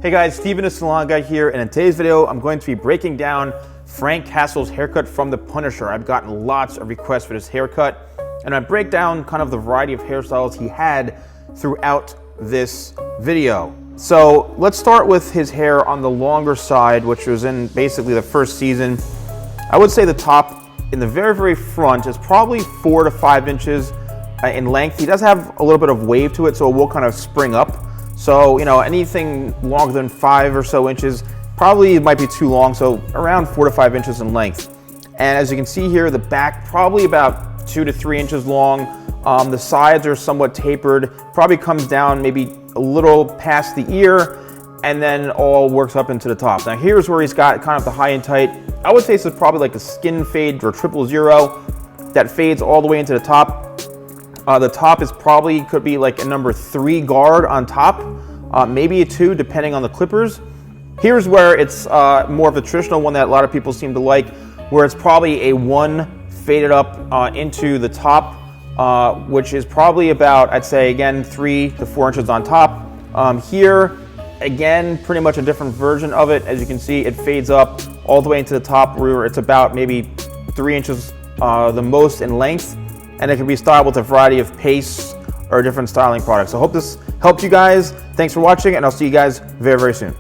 Hey guys, Steven TheSalonGuy here, and in today's video, I'm going to be breaking down Frank Castle's haircut from The Punisher. I've gotten lots of requests for this haircut, and I break down kind of the variety of hairstyles he had throughout this video. So let's start with his hair on the longer side, which was in basically the first season. I would say the top in the very front is probably 4 to 5 inches in length. He does have a little bit of wave to it, so it will kind of spring up. So, you know, anything longer than 5 or so inches probably might be too long, so around 4 to 5 inches in length. And as you can see here, the back probably about 2 to 3 inches long. The sides are somewhat tapered, probably comes down maybe a little past the ear, and then all works up into the top. Now here's where he's got kind of the high and tight. I would say this is probably like a skin fade or 000 that fades all the way into the top. The top is probably, could be like a number 3 guard on top, maybe a 2 depending on the clippers. Here's where it's more of the traditional one that a lot of people seem to like, where it's probably a 1 faded up into the top, which is probably about, I'd say again, 3 to 4 inches on top. Here, again, pretty much a different version of it. As you can see, it fades up all the way into the top, where it's about maybe 3 inches the most in length. And it can be styled with a variety of pastes or different styling products. So I hope this helped you guys. Thanks for watching, and I'll see you guys very soon.